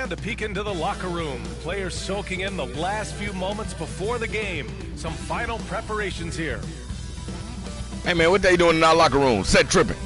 And a peek into the locker room. Players soaking in the last few moments before the game. Some final preparations here. Hey, man, what they doing in our locker room? Set tripping.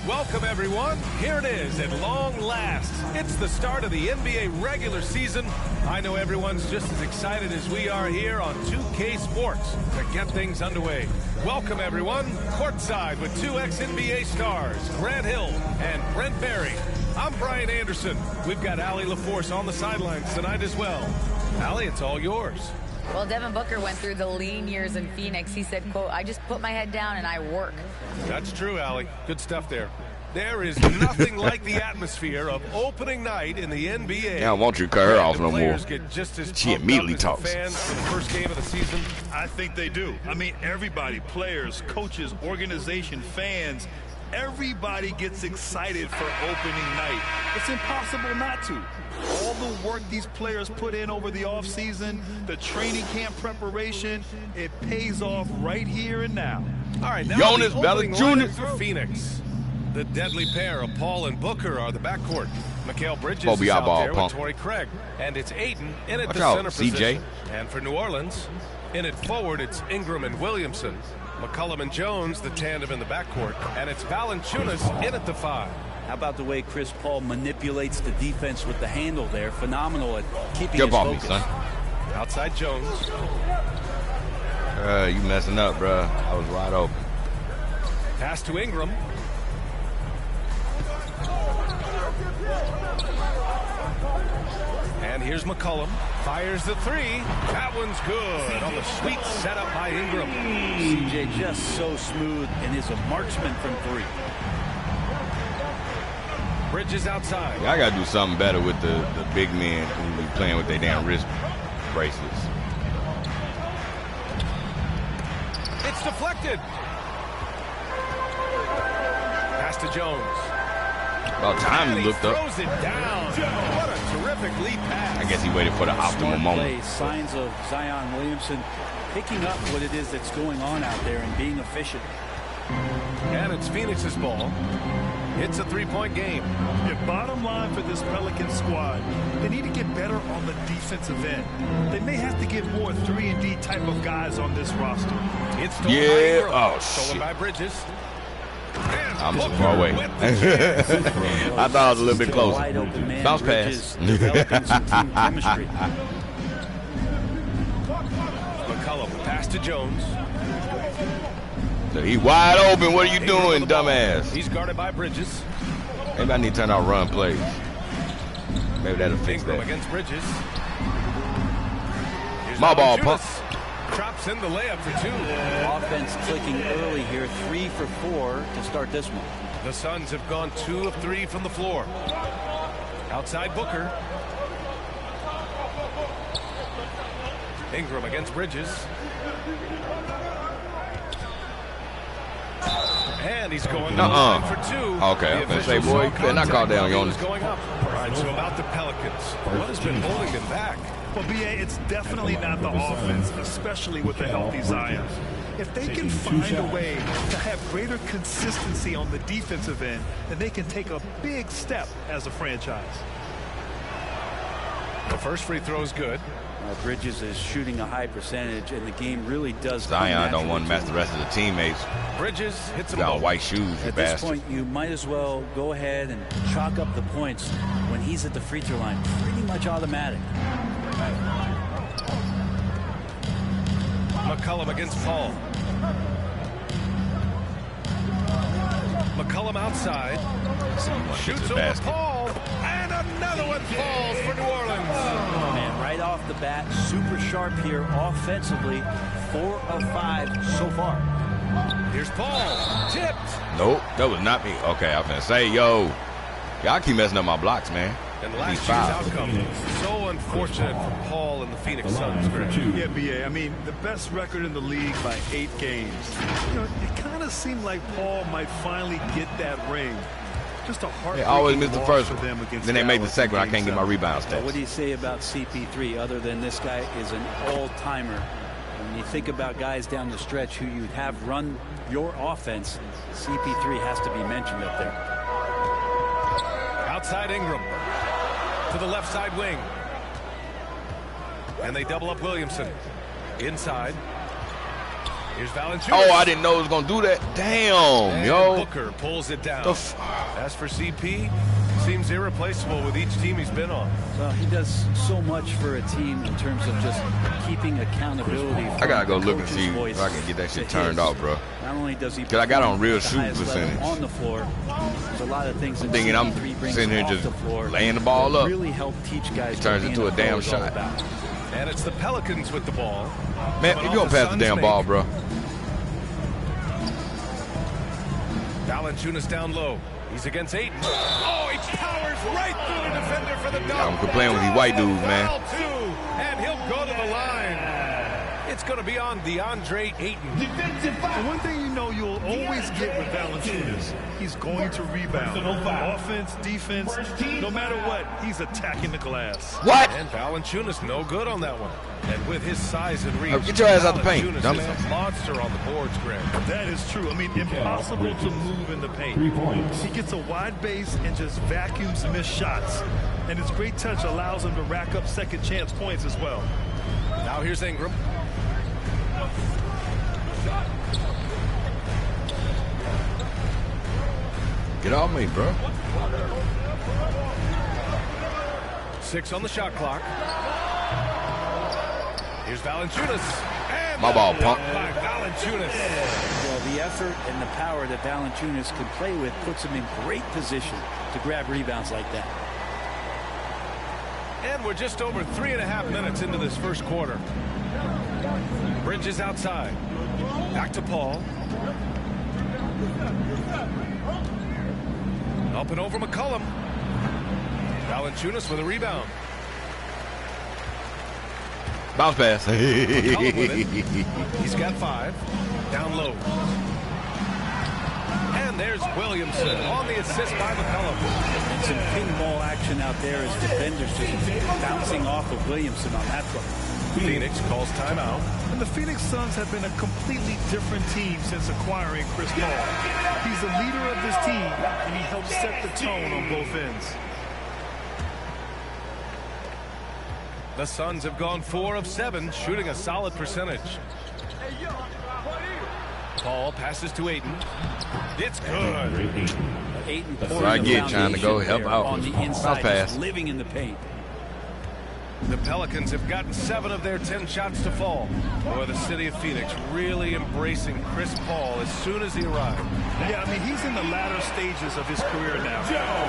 Welcome, everyone. Here it is at long last. It's the start of the NBA regular season. I know everyone's just as excited as we are here on 2K Sports to get things underway. Welcome, everyone. Courtside with two ex-NBA stars, Grant Hill and Brent Barry. I'm Brian Anderson. We've got Allie LaForce on the sidelines tonight as well. Allie, it's all yours. Well, Devin Booker went through the lean years in Phoenix. He said, quote, "I just put my head down and I work." That's true, Allie. Good stuff there. There is nothing like the atmosphere of opening night in the NBA. Yeah, I don't want you to cut her off no more. Get just as She immediately talks. Fans for the first game of the season. I think they do. I mean, everybody, players, coaches, organization, fans, everybody gets excited for opening night. It's impossible not to. All the work these players put in over the offseason, the training camp preparation, it pays off right here and now. All right, now Jonas the opening Valanciunas lineup for Phoenix. The deadly pair of Paul and Booker are the backcourt. Mikal Bridges Bobby is out eyeball, there pump. with Torrey Craig. And it's Ayton in at Watch the out, center CJ. position. And for New Orleans, in at forward, it's Ingram and Williamson. McCollum and Jones, the tandem in the backcourt. And it's Valanciunas in at the 5. How about the way Chris Paul manipulates the defense with the handle there? Phenomenal at keeping Jump his on me, focus. son. Outside Jones. You messing up, bruh. I was wide open. Pass to Ingram. And here's McCollum. Fires the 3. That one's good on the sweet setup by Ingram. CJ just so smooth and is a marksman from 3. Bridges outside. Yeah, I got to do something better with the big men who be playing with their damn wrist bracelets. It's deflected. Pass to Jones. About time he looked up. Throws it down. What a terrific lead pass. I guess he waited for the optimal Smart moment. play, signs of Zion Williamson picking up what it is that's going on out there and being efficient. And it's Phoenix's ball. It's a 3-point game. Yeah, bottom line for this Pelican squad, they need to get better on the defensive end. They may have to get more 3-and-D type of guys on this roster. It's stolen by Yeah. Ingram. Oh, Stolen shit. by Bridges. I'm too far away. I thought I was a little bit closer. Wide open man, Bounce Bridges pass. developing some team chemistry. McCollum, pass to Jones. So he wide open. What are you Ingram doing, with the ball. dumbass? He's guarded by Bridges. Maybe I need to turn out run plays. Maybe that'll fix Ingram that. against Bridges. Here's My ball, Valanciunas. pump. Drops in the layup for 2. Offense clicking early here, 3 for 4 to start this one. The Suns have gone 2 of 3 from the floor. Outside Booker. Ingram against Bridges. And he's going to the line for 2. Okay, I was gonna say, boy, you better not call down Jonas. Jonas. Going up. All right, so about the Pelicans. What has been holding them back? Well, BA, it's definitely not the offense, especially with the healthy Zion. If they can find a way to have greater consistency on the defensive end, then they can take a big step as a franchise. The first free throw is good. Bridges is shooting a high percentage, and the game really does. Zion don't want to mess the rest of the teammates. Bridges hits him Got low. white shoes, you At this bastard. point, you might as well go ahead and chalk up the points when he's at the free throw line. Pretty much automatic. McCollum against Paul. McCollum outside. Shoots over basket. Paul. And another one falls for New Orleans. Man, right off the bat, super sharp here offensively. 4 of 5 so far. Here's Paul. Tipped. Nope, that was not me. Okay, I'm finna say, yo, y'all keep messing up my blocks, man. And These last year's fouls. outcome. So unfortunate for Paul and the Phoenix Suns. Greg. Yeah, BA, I mean, the best record in the league by 8 games. You know, it kind of seemed like Paul might finally get that ring. Just a They heartbreaking always miss the loss first for one. them against Then they make the Dallas second one. I in can't get my Game rebound What stats. do you say about CP3 other than this guy is an all-timer When you think about guys down the stretch who you'd have run your offense, CP3 has to be mentioned up there. Outside Ingram to the left side wing. And they double up Williamson. Inside. Here's Valanciunas. Oh, I didn't know it was going to do that. Damn, and yo. Booker pulls it down. As for CP, seems irreplaceable with each team he's been on. Well, he does so much for a team in terms of just keeping accountability. I got to go look and see if I can get that shit turned off, bro. Not only does he, because I got on real shooting percentage on the floor, there's a lot of things. I'm thinking I'm sitting here just laying the ball up. Really help teach guys. It turns into a damn shot. And it's the Pelicans with the ball. Man, you don't pass the damn ball, bro. Valanciunas down low. He's against Ayton. Oh, he powers right through the defender for the dunk. I'm complaining with these white dudes, man. And he'll go to the line. It's going to be on DeAndre Ayton. The one thing you know you'll always get with Valanciunas, he's going to rebound. Offense, defense, no matter what, he's attacking the glass. What? And Valanciunas no good on that one. And with his size and reach, get your ass out the paint, Valanciunas is a monster on the boards, Greg. That is true. I mean, impossible to move in the paint. 3 points. He gets a wide base and just vacuums missed shots. And his great touch allows him to rack up second chance points as well. Now here's Ingram. Get off me, bro. 6 on the shot clock. Here's Valanciunas. And my ball, punk. By Valanciunas. Well, the effort and the power that Valanciunas can play with puts him in great position to grab rebounds like that. And we're just over 3.5 minutes into this first quarter. Bridges outside. Back to Paul. Up and over McCollum. Valanciunas with a rebound. Bounce pass. He's got 5. Down low. And there's Williamson on the assist by McCollum. And some ping ball action out there as defenders just bouncing off of Williamson on that front. Phoenix calls timeout. And the Phoenix Suns have been a completely different team since acquiring Chris Paul. He's the leader of this team, and he helps set the tone on both ends. The Suns have gone 4 of 7, shooting a solid percentage. Paul passes to Ayton. It's good. Ayton, that's what I get, trying to go help out on the inside, pass. Living in the paint. The Pelicans have gotten 7 of their 10 shots to fall. Boy, the city of Phoenix really embracing Chris Paul as soon as he arrived. Yeah, I mean, he's in the latter stages of his career now.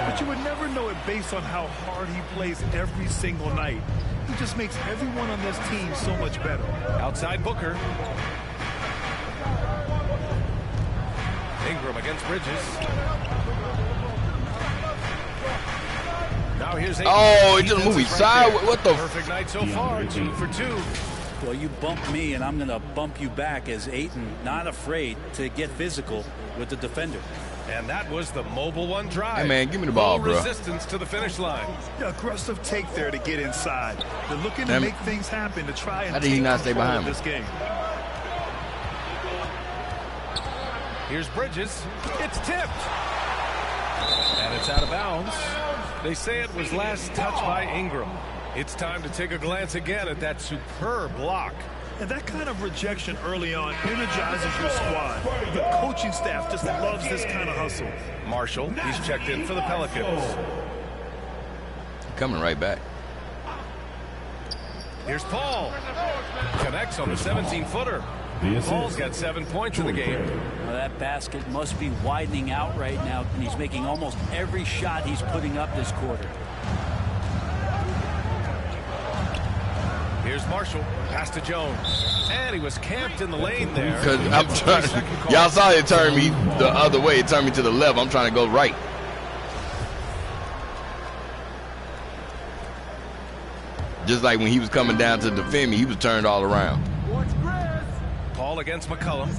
But you would never know it based on how hard he plays every single night. He just makes everyone on this team so much better. Outside Booker. Ingram against Bridges. Now here's Ayton. Oh, he just moved his side. What the? Perfect night so far. 2 for 2. Well, you bump me, and I'm going to bump you back as Ayton not afraid to get physical with the defender. And that was the mobile one drive. Hey, man, give me the ball, bro. Resistance to the finish line. The aggressive take there to get inside. They're looking to make things happen to try and how did he not stay behind this game. Here's Bridges. It's tipped. And it's out of bounds. They say it was last touched by Ingram. It's time to take a glance again at that superb block. And that kind of rejection early on energizes your squad. The coaching staff just loves this kind of hustle. Marshall, he's checked in for the Pelicans. Coming right back. Here's Paul. Connects on the 17-footer. Paul's got 7 points in the game. Well, that basket must be widening out right now, and he's making almost every shot he's putting up this quarter. Here's Marshall. Pass to Jones. And he was camped in the lane there. Because I'm trying. Y'all saw it turn me the other way. It turned me to the left. I'm trying to go right. Just like when he was coming down to defend me, he was turned all around. Paul against McCollum.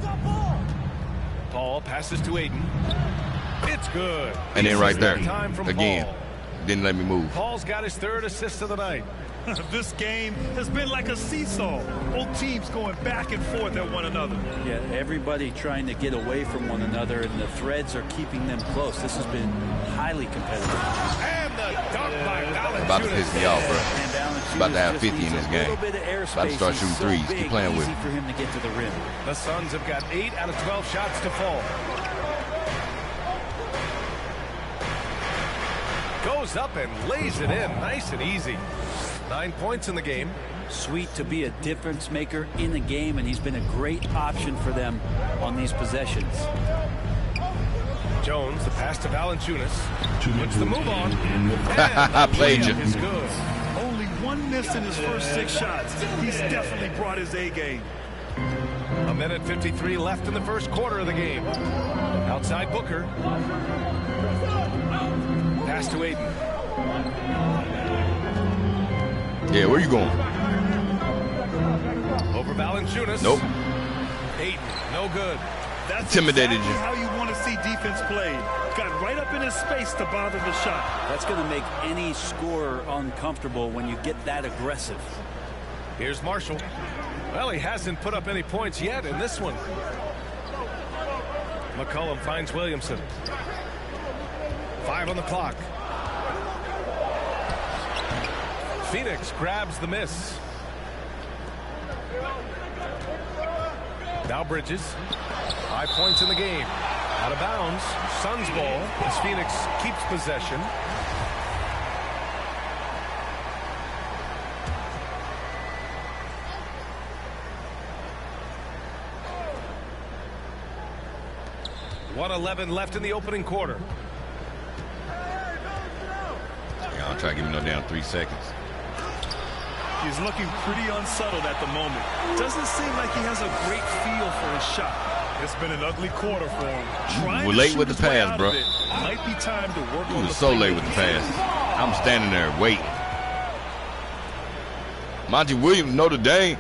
Paul passes to Ayton. It's good. And then right there, Time from again, Paul. didn't let me move. Paul's got his 3rd assist of the night. This game has been like a seesaw. Both teams going back and forth at one another. Yeah, everybody trying to get away from one another, and the threads are keeping them close. This has been highly competitive. And the dunk by Valanciunas. About to piss me off, bro. He's about to have 50 in this game. About to start shooting threes. Keep playing with him. Easy for him to get to the rim. The Suns have got 8 out of 12 shots to fall. Goes up and lays it in, nice and easy. 9 points in the game. Sweet to be a difference maker in the game, and he's been a great option for them on these possessions. Jones, the pass to Valanciunas. Puts the move on. I played you. Is good. Only 1 miss in his first 6 shots. He's definitely brought his A game. A minute 53 left in the first quarter of the game. Outside Booker. Pass to Ayton. Yeah, where you going? Over Valanciunas. Nope. Ayton, no good. That's Intimidated exactly you. how you want to see defense played. Got right up in his space to bother the shot. That's going to make any scorer uncomfortable when you get that aggressive. Here's Marshall. Well, he hasn't put up any points yet in this one. McCollum finds Williamson. 5 on the clock. Phoenix grabs the miss. Now Bridges. 5 points in the game. Out of bounds. Suns ball as Phoenix keeps possession. .111 left in the opening quarter. Yeah, I'll try to give him no down 3 seconds. He's looking pretty unsettled at the moment. Doesn't seem like he has a great feel for his shot. It's been an ugly quarter for him. We're late with the pass, bro. Might be time to work on He the was so late with the pass. I'm standing there waiting. Monty Williams, Notre Dame.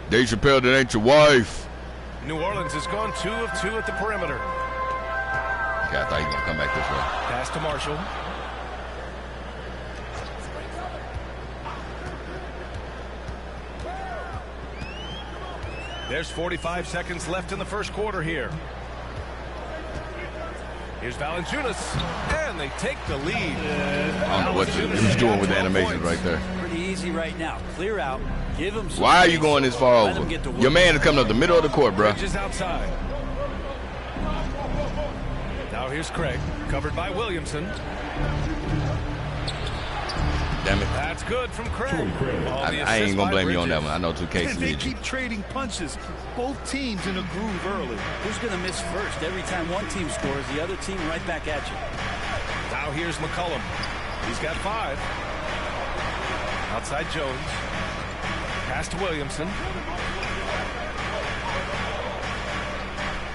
Dave Chappelle, that ain't your wife. New Orleans has gone 2 of 2 at the perimeter. Okay, I thought he was going to come back this way. Pass to Marshall. There's 45 seconds left in the first quarter here. Here's Valanciunas, and they take the lead. I don't know what he's doing with the animations right there. Pretty easy right now. Clear out. Give him some. Why are you going this far Let him over? get to work. Your man is coming up the middle of the court, bro. Bridges outside. Now here's Craig, covered by Williamson. Damn it. That's good from Craig. I ain't going to blame you on that one. I know 2K And they slid you. keep trading punches. Both teams in a groove early. Who's going to miss first? Every time one team scores, the other team right back at you. Now here's McCollum. He's got 5. Outside Jones. Pass to Williamson.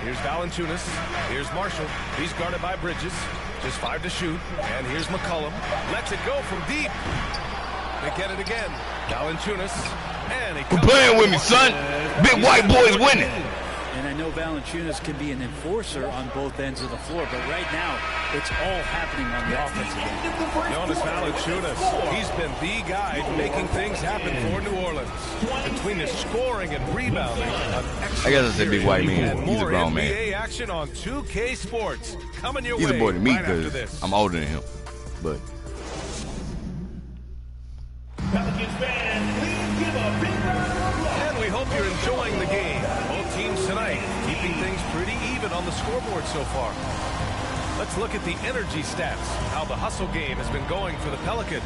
Here's Valanciunas. Here's Marshall. He's guarded by Bridges. Just 5 to shoot. And here's McCollum. Lets it go from deep. They get it again. Valanciunas. And he Quit playing with me, son. Big white boys winning. And I know Valanciunas can be an enforcer on both ends of the floor, but right now, it's all happening on the offensive end. Jonas Valanciunas, he's been the guy making things happen for New Orleans. Between his scoring and rebounding, I guess it's a big white man. He's a grown man. NBA action on 2K Sports. Coming your He's way a boy to me right after because this. I'm older than him. But And we hope you're enjoying the game. Both teams tonight keeping things pretty even on the scoreboard so far. Let's look at the energy stats, how the hustle game has been going for the Pelicans.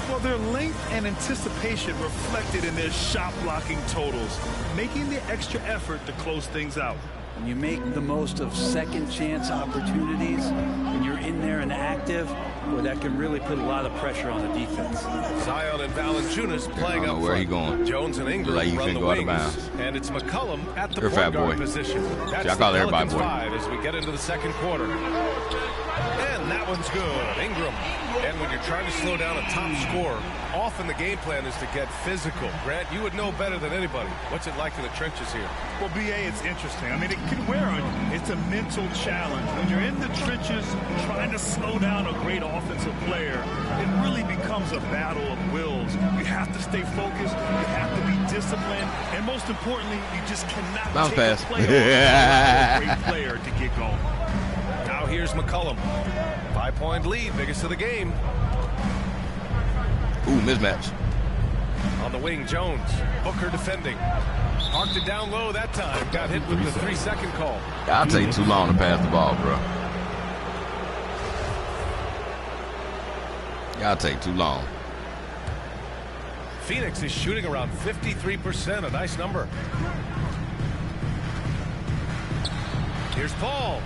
Well, their length and anticipation reflected in their shot blocking totals, making the extra effort to close things out. When you make the most of second chance opportunities, when you're in there and active, Well, that can really put a lot of pressure on the defense. Zion and Valanciunas playing up where front. he going. Jones and Ingram like run the go out of wings. bounds. And it's McCollum at the You're point fat guard boy. position. That's I the call everybody Pelicans boy. 5 as we get into the second quarter. And that one's good. Ingram. And when you're trying to slow down a top scorer, often the game plan is to get physical. Grant, you would know better than anybody. What's it like in the trenches here? Well, B.A., it's interesting. I mean, it can wear on you. It's a mental challenge. When you're in the trenches trying to slow down a great offensive player, it really becomes a battle of wills. You have to stay focused. You have to be disciplined. And most importantly, you just cannot Bounce take pass. a play off a great player to get going. Now here's McCollum. 5-point lead, biggest of the game. Ooh, mismatch. On the wing, Jones. Booker defending. Parked it down low that time. Got hit with the 3-second call. I'll take too long to pass the ball, bro. Y'all take too long. Phoenix is shooting around 53%, a nice number. Here's Paul.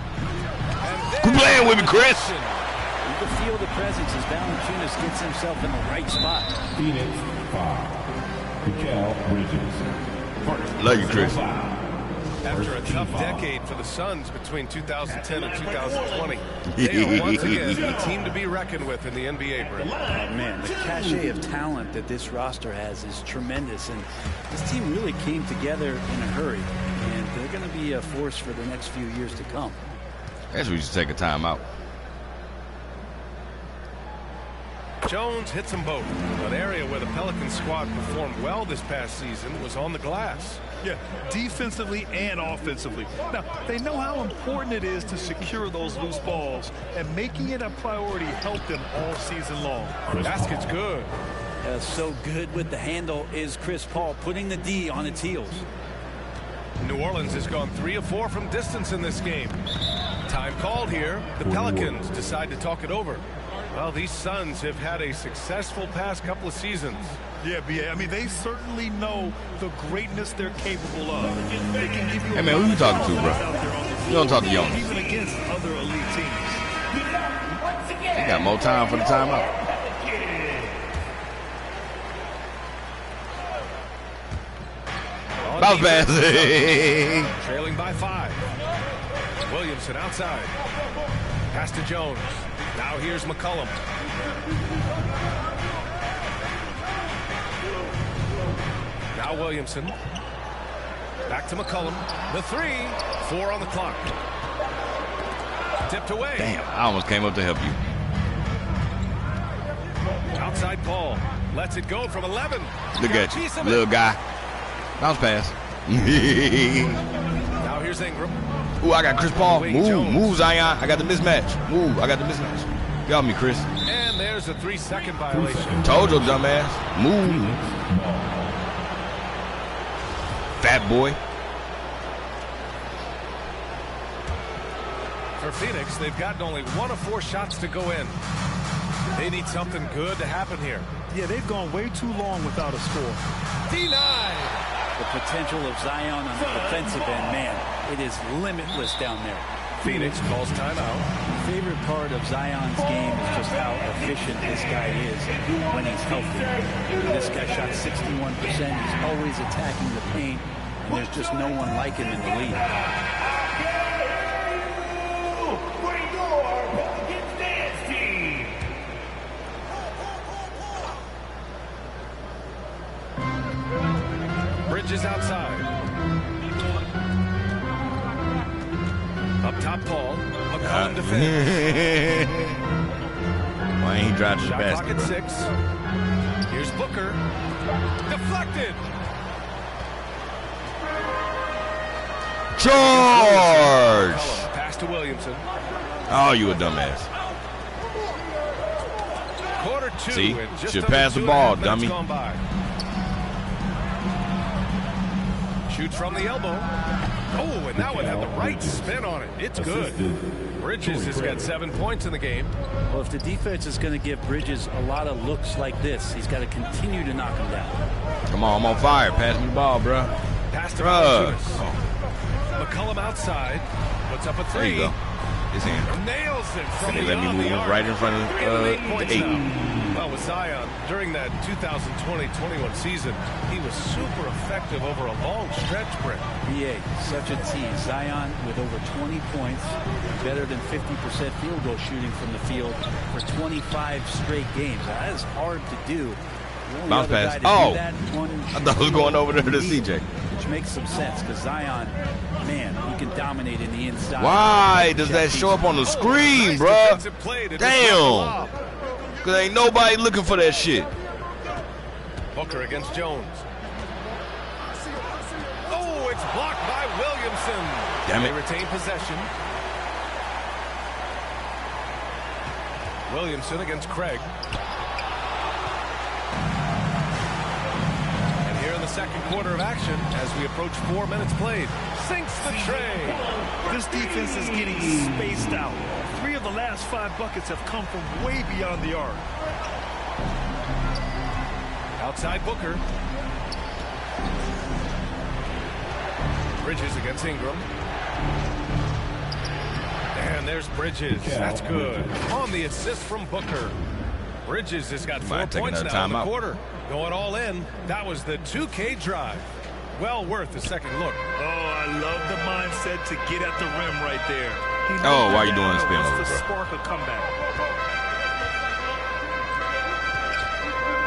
Quit playing with me, Chris. You can feel the presence as Valanciunas gets himself in the right spot. Phoenix 5. Mikal Bridges. Love you, Chris. After a tough decade for the Suns between 2010 and 2020, they are once again a team to be reckoned with in the NBA, Brent. Man, the cachet of talent that this roster has is tremendous, and this team really came together in a hurry, and they're going to be a force for the next few years to come. Guess we should take a timeout. Jones hits them both. An area where the Pelicans squad performed well this past season was on the glass. Yeah, defensively and offensively. Now, they know how important it is to secure those loose balls, and making it a priority helped them all season long. Basket's good. So good with the handle is Chris Paul, putting the D on its heels. New Orleans has gone 3 of 4 from distance in this game. Time called here. The Pelicans decide to talk it over. Well, these Suns have had a successful past couple of seasons. Yeah, B.A., I mean, they certainly know the greatness they're capable of. They can give you Hey, man, who you talking to, bro? You don't talk to Jonas. even against other elite teams. You got more time for the timeout. Bounce pass. Trailing by 5. Williamson outside. Pass to Jones. Now here's McCollum. Now Williamson. Back to McCollum. The 3. 4 on the clock. Tipped away. Damn, I almost came up to help you. Outside Paul. Lets it go from 11. Look at you, little guy. Bounce pass. Now here's Ingram. Ooh, I got Chris Paul. Wade Move, Jones. move, Zion. I got the mismatch. Move, I got the mismatch. Get off me, Chris. And there's a 3-second violation. Told you, dumbass. Move. Fat boy. For Phoenix, they've gotten only 1 of 4 shots to go in. They need something good to happen here. Yeah, they've gone way too long without a score. Denied. The potential of Zion on the defensive end, man, it is limitless down there. Phoenix calls timeout. My favorite part of Zion's game is just how efficient this guy is when he's healthy. This guy shot 61%. He's always attacking the paint, and there's just no one like him in the league. Bridges outside. Up top, Paul. McCollum defends. Why ain't he driving to the Shot clock basket, at bro? 6. Here's Booker. Deflected. Charge! Pass to Williamson. Oh, you a dumbass. Quarter 2. See? and just Should under pass the 2.5 ball, minutes dummy. gone by. Shoots from the elbow. Oh, and that one had the right spin on it. It's good. Bridges has got 7 points in the game. Well, if the defense is going to give Bridges a lot of looks like this, he's got to continue to knock him down. Come on, I'm on fire. Pass me the ball, bro. Pass to Bruh. Valanciunas. McCollum outside. Puts up a 3. There you go. His hand. Nails it from And they let me move right in front of the 8. Well, with Zion, during that 2020-21 season, he was super effective over a long stretch, Brent. BA, such a tease. Zion with over 20 points, better than 50% field goal shooting from the field for 25 straight games. Now, that is hard to do. Bounce pass. Oh, I thought it was going over there to CJ. Which makes some sense because Zion, man, he can dominate in the inside. Why does that show up on the screen, bro? Damn. Because ain't nobody looking for that shit. Booker against Jones. Oh, it's blocked by Williamson. Damn it. They retain possession. Williamson against Craig. And here in the second quarter of action, as we approach 4 minutes played, sinks the tray. This defense is getting spaced out. 3 of the last 5 buckets have come from way beyond the arc. Outside Booker. Bridges against Ingram. And there's Bridges. That's good. On the assist from Booker. Bridges has got 4 points now in the quarter. Going all in. That was the 2K drive. Well worth a second look. Oh, I love the mindset to get at the rim right there. Oh, why are you doing a spin over, to bro? spark a comeback.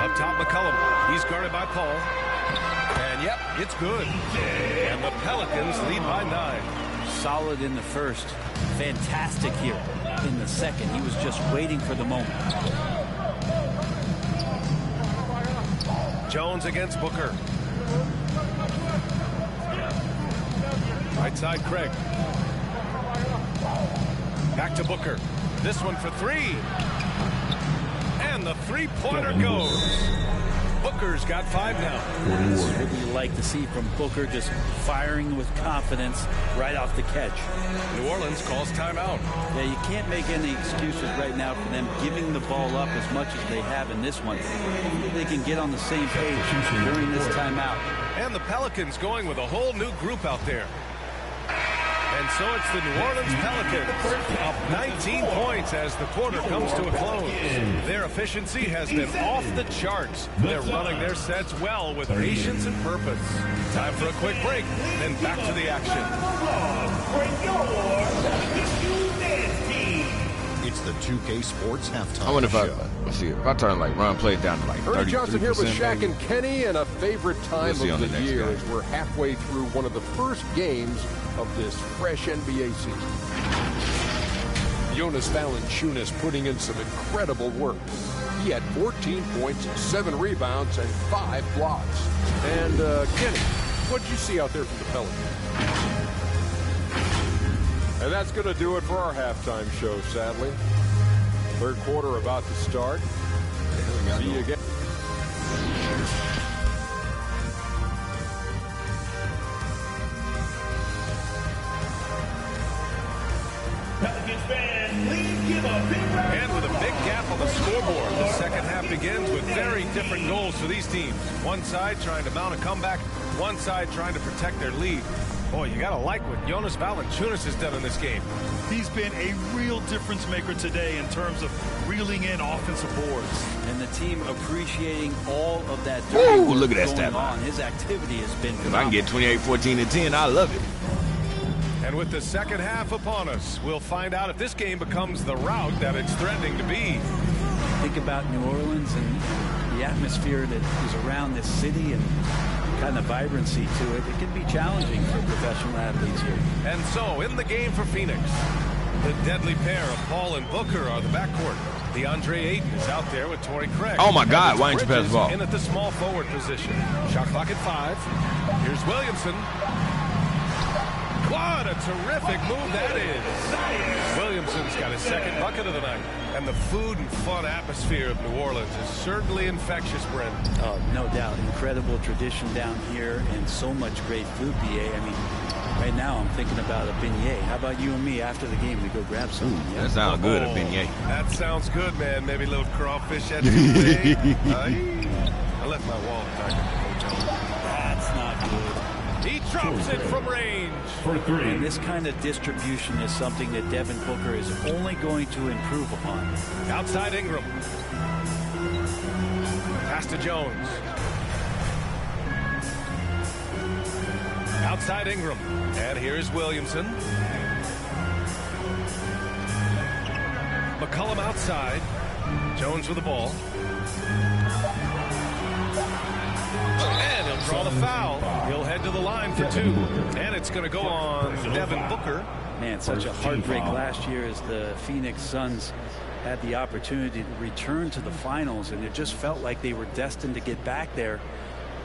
Up top, McCollum. He's guarded by Paul. And yep, it's good. And the Pelicans lead by 9. Solid in the first. Fantastic here in the second. He was just waiting for the moment. Jones against Booker. Right side, Craig. Back to Booker. This one for 3. And the three-pointer goes. Booker's got 5 now. This is what you like to see from Booker, just firing with confidence right off the catch. New Orleans calls timeout. Yeah, you can't make any excuses right now for them giving the ball up as much as they have in this one. They can get on the same page during this timeout. And the Pelicans going with a whole new group out there. And so it's the New Orleans Pelicans up 19 points as the quarter comes to a close. Their efficiency has been off the charts. They're running their sets well with patience and purpose. Time for a quick break, then back to the action. It's the 2K Sports halftime I wonder if show. let's see, if I turn like run play down to like 33%. Ernie Johnson here with Shaq and Kenny, and a favorite time We'll see of on the the next year guy. as we're halfway through one of the first games of this fresh NBA season. Jonas Valanciunas putting in some incredible work. He had 14 points, 7 rebounds, and 5 blocks. And Kenny, what did you see out there from the Pelicans? And that's going to do it for our halftime show, sadly. Third quarter about to start. See you again. And with a big gap on the scoreboard, the second half begins with very different goals for these teams. One side trying to mount a comeback, one side trying to protect their lead. Boy, you got to like what Jonas Valanciunas has done in this game. He's been a real difference maker today in terms of reeling in offensive boards. And the team appreciating all of that. Ooh, look at that stat going line. on. His activity has been If I can get 28, 14, and 10, I love it. And with the second half upon us, we'll find out if this game becomes the rout that it's threatening to be. Think about New Orleans and the atmosphere that is around this city and kind of vibrancy to it. It can be challenging for professional athletes here. And so, in the game for Phoenix, the deadly pair of Paul and Booker are the backcourt. DeAndre Ayton is out there with Torrey Craig. Oh, my God. And Why didn't you pass the ball? In at the small forward position. Shot clock at 5. Here's Williamson. What a terrific move that is. Williamson's got his second bucket of the night. And the food and fun atmosphere of New Orleans is certainly infectious, Brent. Oh, no doubt. Incredible tradition down here and so much great food, BA. I mean, right now I'm thinking about a beignet. How about you and me after the game? We go grab some. Yeah? That sounds good, a beignet. That sounds good, man. Maybe a little crawfish at the I left my wallet back at the hotel. That's not good. He drops it from range. For 3. And this kind of distribution is something that Devin Booker is only going to improve upon. Outside Ingram. Pass to Jones. Outside Ingram. And here's Williamson. McCollum outside. Jones with the ball. And he'll draw the foul. He'll head to the line for 2. And it's going to go on Devin Booker. Man, such a heartbreak last year as the Phoenix Suns had the opportunity to return to the finals, and it just felt like they were destined to get back there.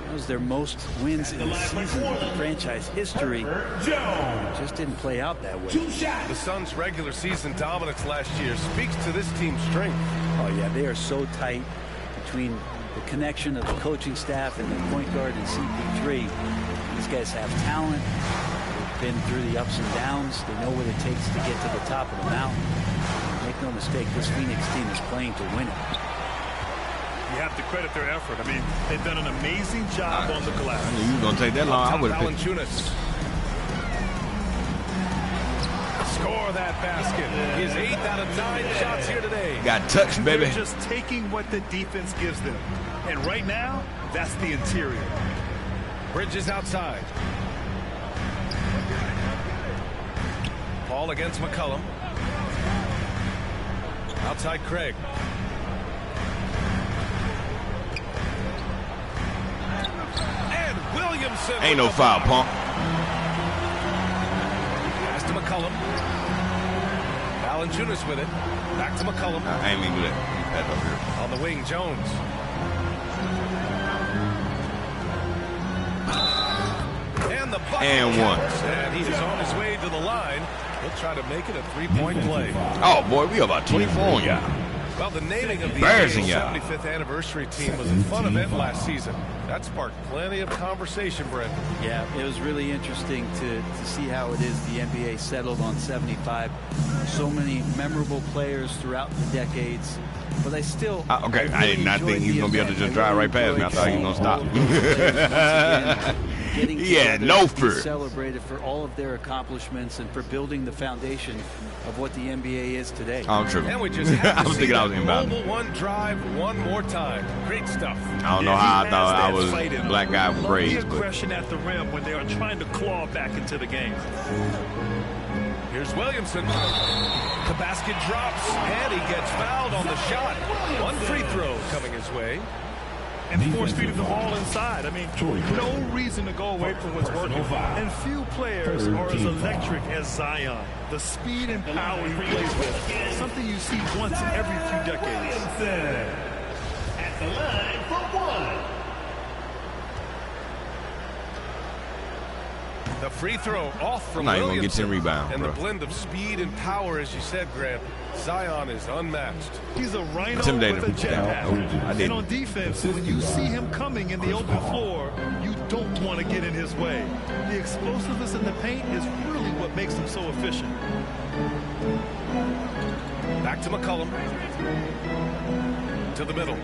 That was their most wins in the season in franchise history. It just didn't play out that way. The Suns' regular season dominance last year speaks to this team's strength. Oh, yeah, they are so tight between the connection of the coaching staff and the point guard and CP3. These guys have talent. They've been through the ups and downs. They know what it takes to get to the top of the mountain. Make no mistake, this Phoenix team is playing to win it. You have to credit their effort. I mean, they've done an amazing job on the glass. I knew you were going to take that long. I would have picked. Valanciunas. Score that basket. His 8th out of 9 shots here today. Got touched, baby. They're just taking what the defense gives them. And right now, that's the interior. Bridges outside. Ball against McCollum. Outside Craig. And Williamson. Ain't no foul, punk. Pass to McCollum. Valanciunas with it. Back to McCollum. I ain't even do that. He's over here. On the wing, Jones. And the bucket And one. counts. And he's on his way to the line. He'll try to make it a 3-point play. Oh, boy, we about 24 on y'all. Well, the naming of the Embarrassing, 75th anniversary team was a fun event last season. That sparked plenty of conversation, Brent. Yeah, it was really interesting to see how it is the NBA settled on 75. So many memorable players throughout the decades. But I still... Okay, I did not think he was going to be able to just drive right past me. I thought he was going to stop. Yeah, no fear. Celebrated for all of their accomplishments and for building the foundation of what the NBA is today. I'm tripping. And we just I was thinking I was inbound. Mobile one drive one more time. Great stuff. I don't know how I thought I was a black guy with braids. The aggression at the rim when they are trying to claw back into the game. Here's Williamson. The basket drops, and he gets fouled on the shot. One free throw coming his way. And force-feeding the ball inside. I mean, no reason to go away from what's working. And few players are as electric as Zion. The speed and power he plays with, something you see once every few decades. At the line for 1. The free throw off from Not even Williamson. gonna get 10 rebounds, And bro. the blend of speed and power, as you said, Grant, Zion is unmatched. He's a rhino Intimidated. with a jetpack. I did. And on defense, when you see him coming in the open floor, you don't want to get in his way. The explosiveness in the paint is really what makes him so efficient. Back to McCollum. To the middle.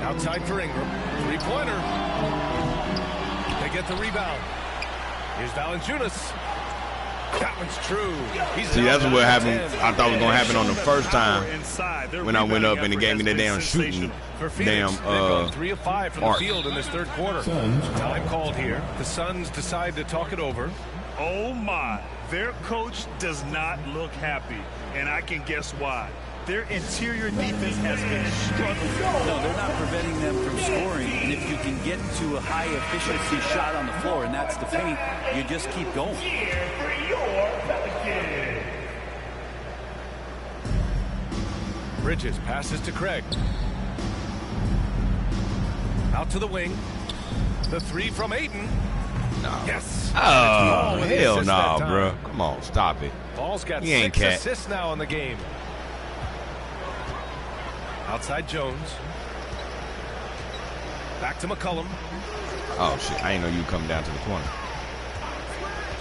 Outside for Ingram. Three-pointer. They get the rebound. Here's Valanciunas. That one's true. See, that's what happened. I thought was going to happen on the first time when I went up and it gave me that damn shooting. For Phoenix, they've gone 3 of 5 from the arc. field in this third quarter. Time called here. The Suns decide to talk it over. Oh my, their coach does not look happy, and I can guess why. Their interior defense has been struggling. No, they're not preventing them from scoring. And if you can get to a high efficiency shot on the floor, and that's the paint, you just keep going. Bridges passes to Craig. Out to the wing. The three from Ayton. No. Yes. Oh, with the hell assist no, that time. bro. Come on, stop it. Ball's got He ain't 6 cat. assists now in the game. Outside Jones. Back to McCollum. Oh, shit. I didn't know you were coming down to the corner.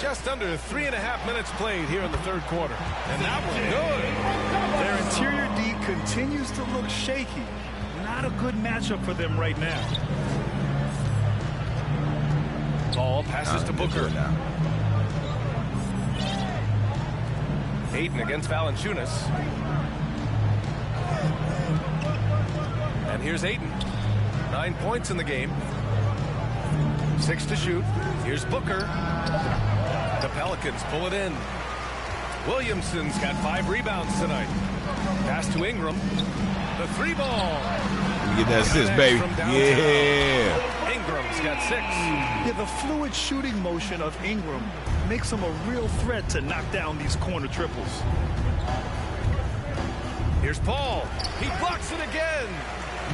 Just under 3.5 minutes played here in the third quarter. And that was good. Their interior D continues to look shaky. Not a good matchup for them right now. Ball passes to Booker. Ayton against Valanciunas. And here's Ayton. 9 points in the game. 6 to shoot. Here's Booker. The Pelicans pull it in. Williamson's got 5 rebounds tonight. Pass to Ingram. The 3-ball. Get that assist, baby. Yeah. Ingram's got 6. Yeah, the fluid shooting motion of Ingram makes him a real threat to knock down these corner triples. Here's Paul. He blocks it again,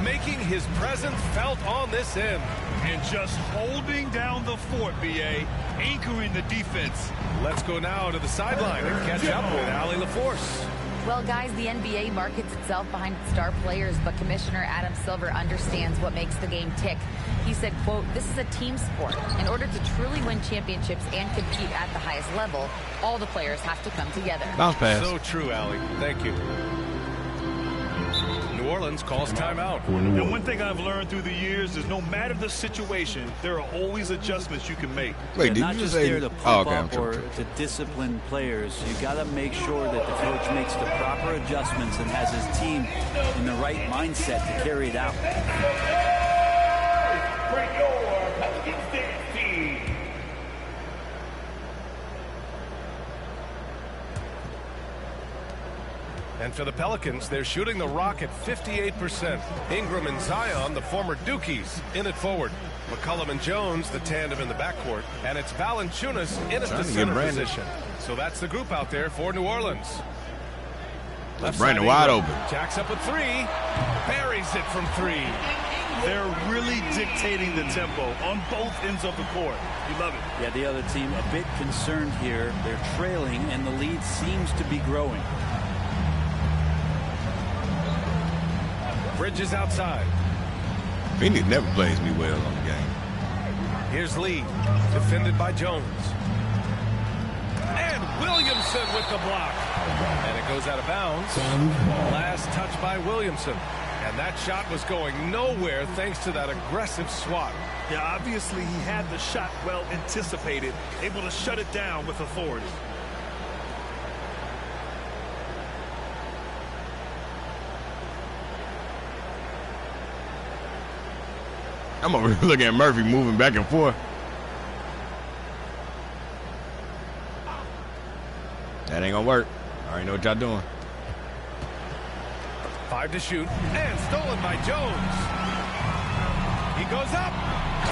making his presence felt on this end. And just holding down the fort, B.A., anchoring the defense. Let's go now to the sideline and catch up with Allie LaForce. Well, guys, the NBA markets itself behind its star players, but Commissioner Adam Silver understands what makes the game tick. He said, quote, "This is a team sport. In order to truly win championships and compete at the highest level, all the players have to come together." Bounce pass. So true, Allie. Thank you. New Orleans calls timeout. And one thing I've learned through the years is no matter the situation, there are always adjustments you can make. Wait, did not you just say? there to Oh, pump okay, up or to discipline players. You got to make sure that the coach makes the proper adjustments and has his team in the right mindset to carry it out. And for the Pelicans, they're shooting the rock at 58%. Ingram and Zion, the former Dukies, in it forward. McCollum and Jones, the tandem in the backcourt. And it's Valanciunas in at the center position. So that's the group out there for New Orleans. Left Brandon side, wide Ingram. open. Jacks up with 3. Buries it from 3. They're really dictating the tempo on both ends of the court. You love it. Yeah, the other team a bit concerned here. They're trailing, and the lead seems to be growing. Bridges outside. Phoenix never plays me well on the game. Here's Lee, defended by Jones. And Williamson with the block. And it goes out of bounds. Last touch by Williamson. And that shot was going nowhere thanks to that aggressive swat. Yeah, obviously he had the shot well anticipated, able to shut it down with authority. I'm over here looking at Murphy moving back and forth. That ain't gonna work. I already know what y'all doing. 5 to shoot. And stolen by Jones. He goes up.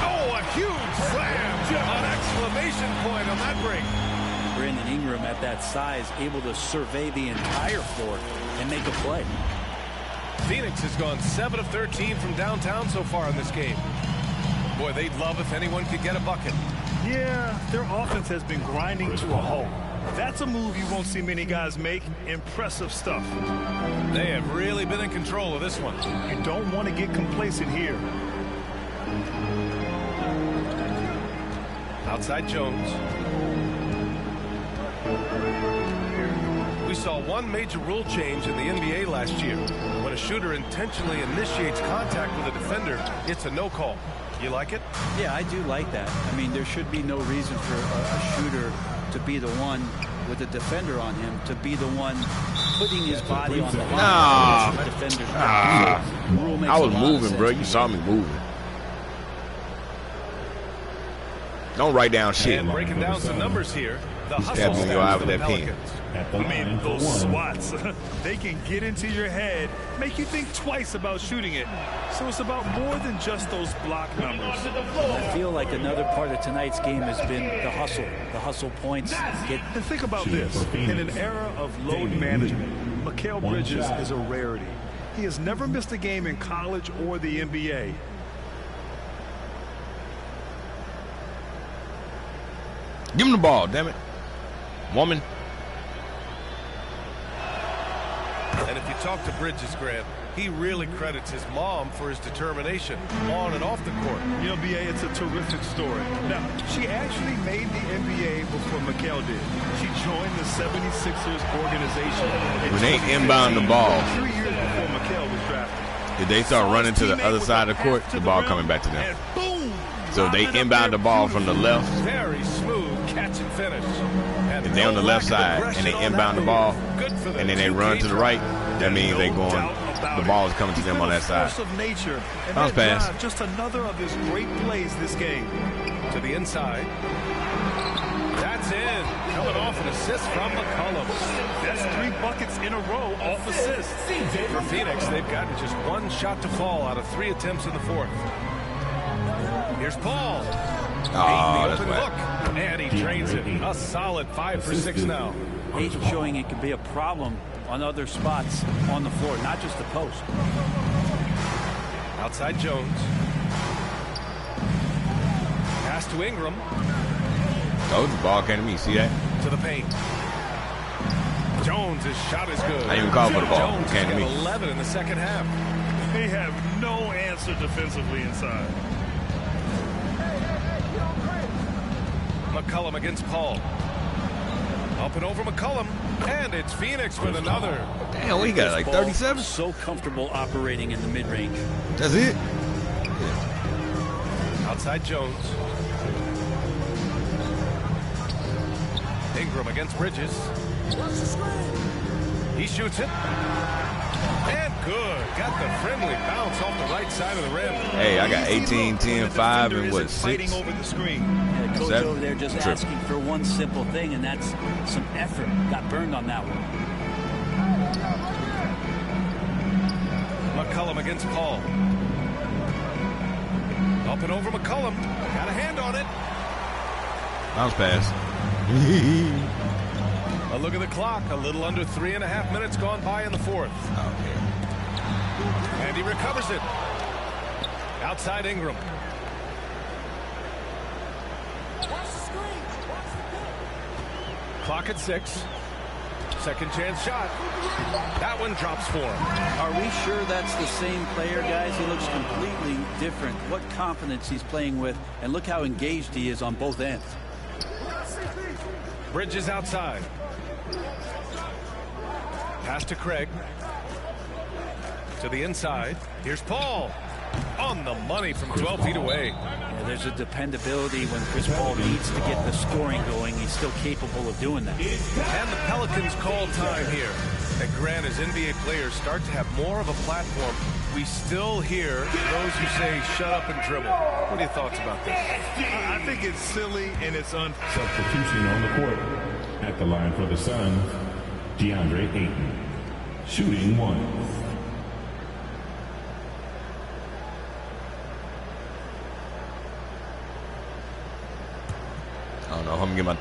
Oh, a huge slam. An exclamation point on that break. Brandon Ingram at that size, able to survey the entire floor and make a play. Phoenix has gone 7 of 13 from downtown so far in this game. Boy, they'd love if anyone could get a bucket. Yeah, their offense has been grinding to a halt. That's a move you won't see many guys make. Impressive stuff. They have really been in control of this one. You don't want to get complacent here. Outside Jones. We saw one major rule change in the NBA last year. When a shooter intentionally initiates contact with a defender, it's a no call. You like it? Yeah, I do like that. I mean, there should be no reason for a shooter to be the one with a defender on him, to be the one putting his body on the line. Nah. I was moving, bro. You saw me moving. Don't write down shit. And breaking down some numbers here. The hustle when you out with the that pen. Pelicans. I mean, those swats, they can get into your head, make you think twice about shooting it. So it's about more than just those block numbers. I feel like another part of tonight's game has been the hustle points. And think about this. In an era of load management, Mikal Bridges is a rarity. He has never missed a game in college or the NBA. Give him the ball, damn it. Woman. And if you talk to Bridges, Grant, he really credits his mom for his determination on and off the court. You know, B.A., it's a terrific story. Now, she actually made the NBA before Mikal did. She joined the 76ers organization. When they inbound the ball, 3 years before Mikal was drafted. if they start running to the other side of the court, the ball coming back to them. And boom! So they inbound the ball from the left. Very smooth catch and finish. And if they're on the left side and they inbound the ball and then they run to the right, that means they going. The ball is coming to them on that side. Bounce pass. Just another of his great plays this game. To the inside. That's in. Coming off an assist from McCollum. That's 3 buckets in a row off assists. For Phoenix, they've gotten just 1 shot to fall out of 3 attempts in the 4th. Here's Paul. Oh, that's open look. And he drains it. A solid 5 for 6 now. Ayton showing it can be a problem on other spots on the floor, not just the post. Outside Jones. Pass to Ingram. Oh, the ball came to me. See that? To the paint. Jones' shot is good. I didn't even call for the ball. Jones Came to me. 11 in the second half. They have no answer defensively inside. McCollum against Paul. Up and over McCollum. And it's Phoenix with another. Damn, we got like 37. So comfortable operating in the mid-range. That's it. Outside Jones. Ingram against Bridges. He shoots it. And good. Got the friendly bounce off the right side of the rim. Hey, I got 18, 10, 5, and what, 6? Over the screen. Yeah, coach 7? over there just asking for one simple thing, and that's some effort. Got burned on that one. McCollum against Paul. Up and over McCollum. Got a hand on it. Bounce pass. A look at the clock. A little under 3.5 minutes gone by in the 4th. Okay. And he recovers it. Outside Ingram. Clock at 6. Second chance shot. That one drops for him. Are we sure that's the same player, guys? He looks completely different. What confidence he's playing with, and look how engaged he is on both ends. Bridges outside. Pass to Craig. To the inside. Here's Paul. On the money from 12 feet away. Yeah, there's a dependability when Chris Paul needs to get the scoring going. He's still capable of doing that. And the Pelicans call time here. And Grant, as NBA players start to have more of a platform, we still hear those who say, shut up and dribble. What are your thoughts about this? I think it's silly and it's unfair. Substitution on the court. At the line for the Suns, DeAndre Ayton. Shooting 1. I don't know if I'm gonna get my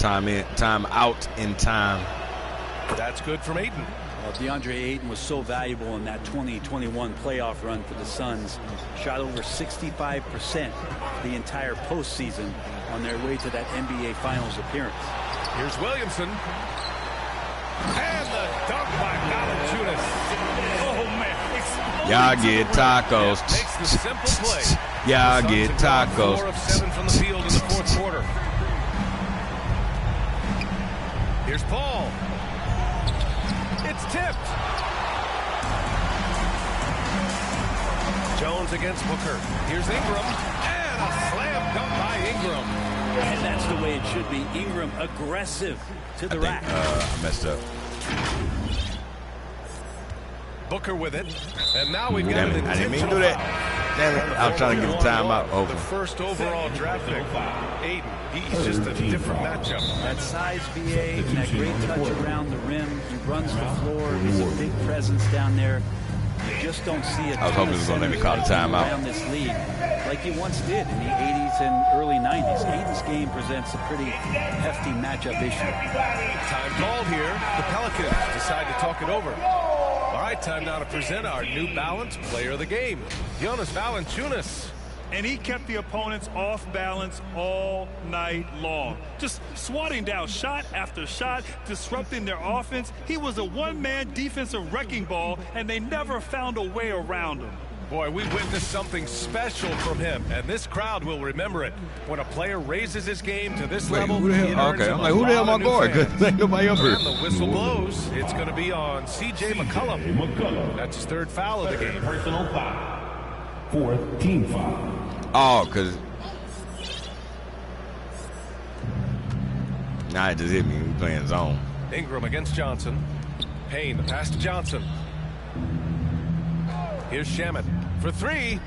time out in time. That's good from Ayton. Well, DeAndre Ayton was so valuable in that 2021 playoff run for the Suns. Shot over 65% the entire postseason on their way to that NBA Finals appearance. Here's Williamson. And the dunk by Valanciunas. Oh, man. Y'all get tacos. Makes the simple play. Y'all get tacos. 4 of 7 from the field in the 4th quarter. Here's Paul. It's tipped. Jones against Booker. Here's Ingram. And a slam dunk by Ingram. And that's the way it should be. Ingram aggressive to the rack. I messed up. Booker with it. And now we've got Damn an it, I didn't mean to do intentional that. foul. Damn it, I was trying to get the timeout over. The first overall draft pick. Ayton. He's just a different matchup. That size VA and that great touch around the rim. He runs the floor. He's a big presence down there. You just don't see it. I was hoping it was going to let me call the timeout. Around this league, like you once did in the 80s and early 90s. Ayton's game presents a pretty hefty matchup issue. Time called here. The Pelicans decide to talk it over. All right, time now to present our New Balance player of the game, Jonas Valanciunas. And he kept the opponents off balance all night long. Just swatting down shot after shot, disrupting their offense. He was a one-man defensive wrecking ball, and they never found a way around him. Boy, we witnessed something special from him, and this crowd will remember it. When a player raises his game to this level, who the hell? it earns Okay, him I'm a like, who the hell lot am I of new guard? fans. Because ain't nobody up here. And the whistle blows. It's going to be on C.J. McCollum. That's his 3rd foul of the game. Personal foul. 4th team foul. Oh, because Nah, it just hit me. We playing zone. Ingram against Johnson. Payne, the pass to Johnson. Here's Shamet for three.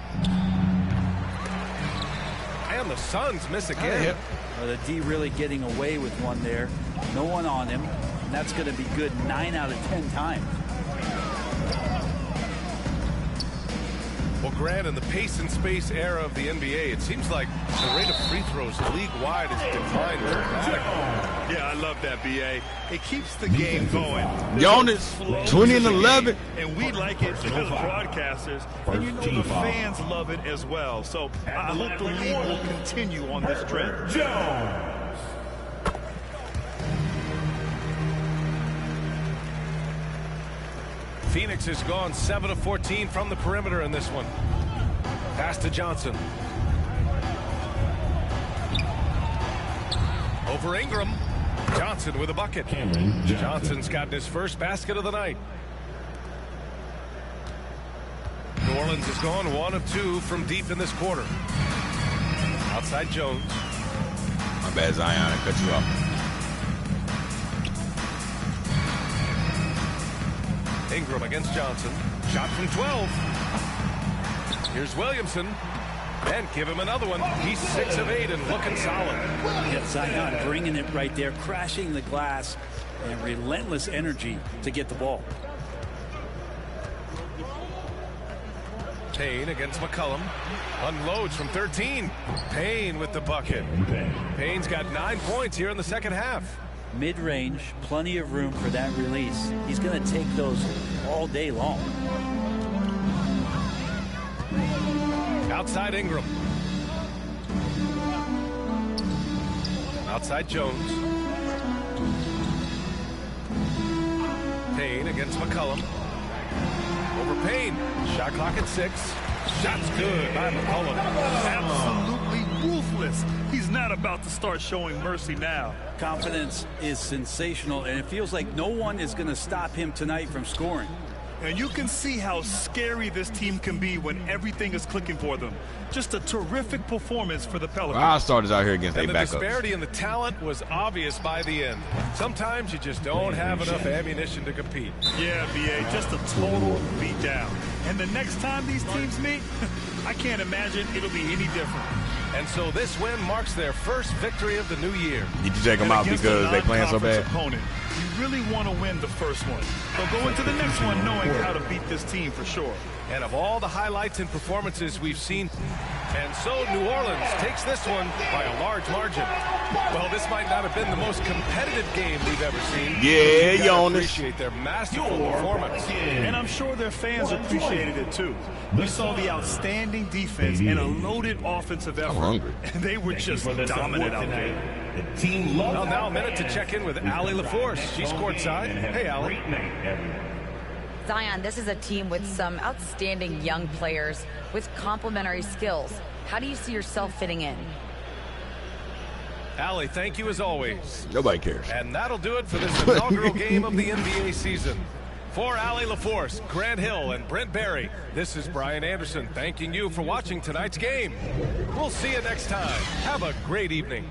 And the Suns miss again. Well, the D really getting away with one there. No one on him. And that's going to be good 9 out of 10 times. Well, Grant, in the pace and space era of the NBA, it seems like the rate of free throws league-wide has declined dramatically. Yeah, I love that, B.A. It keeps the game going. Jonas, 20 and 11. And we like it as broadcasters. And you know the fans love it as well. So I hope the league will continue on this trend. Phoenix has gone 7 of 14 from the perimeter in this one. Pass to Johnson. Over Ingram. Johnson with a bucket. Johnson's gotten his first basket of the night. New Orleans has gone 1 of 2 from deep in this quarter. Outside Jones. My bad, Zion. I cut you off. Ingram against Johnson. Shot from 12. Here's Williamson. And give him another one. He's 6 of 8 and looking solid. Yeah, Zion bringing it right there, crashing the glass, and relentless energy to get the ball. Payne against McCollum. Unloads from 13. Payne with the bucket. Payne's got 9 points here in the second half. Mid-range, plenty of room for that release. He's going to take those all day long. Outside Ingram. Outside Jones. Payne against McCollum. Over Payne. Shot clock at 6. Shot's good by McCollum. Absolutely ruthless. He's not about to start showing mercy now. Confidence is sensational, and it feels like no one is going to stop him tonight from scoring. And you can see how scary this team can be when everything is clicking for them. Just a terrific performance for the Pelicans. Our starters out here against their And the backups. disparity in the talent was obvious by the end. Sometimes you just don't have enough ammunition to compete. Yeah, B.A., just a total beatdown. And the next time these teams meet, I can't imagine it'll be any different. And so this win marks their first victory of the new year. Did you take them out because they playing so bad? Opponent, you really want to win the first one. So go into the next one knowing how to beat this team for sure. And of all the highlights and performances we've seen, and so New Orleans takes this one by a large margin. Well, this might not have been the most competitive game we've ever seen. Yeah, Jonas. Appreciate their masterful performance. And I'm sure their fans appreciated it too. We saw the outstanding defense and a loaded offensive effort. I'm hungry. And they were just dominant out there. Well, now a minute to check in with Allie LaForce. She's courtside. Hey, Allie. Zion, this is a team with some outstanding young players with complementary skills. How do you see yourself fitting in? Allie, thank you as always. Nobody cares. And that'll do it for this inaugural game of the NBA season. For Allie LaForce, Grant Hill, and Brent Barry, this is Brian Anderson thanking you for watching tonight's game. We'll see you next time. Have a great evening.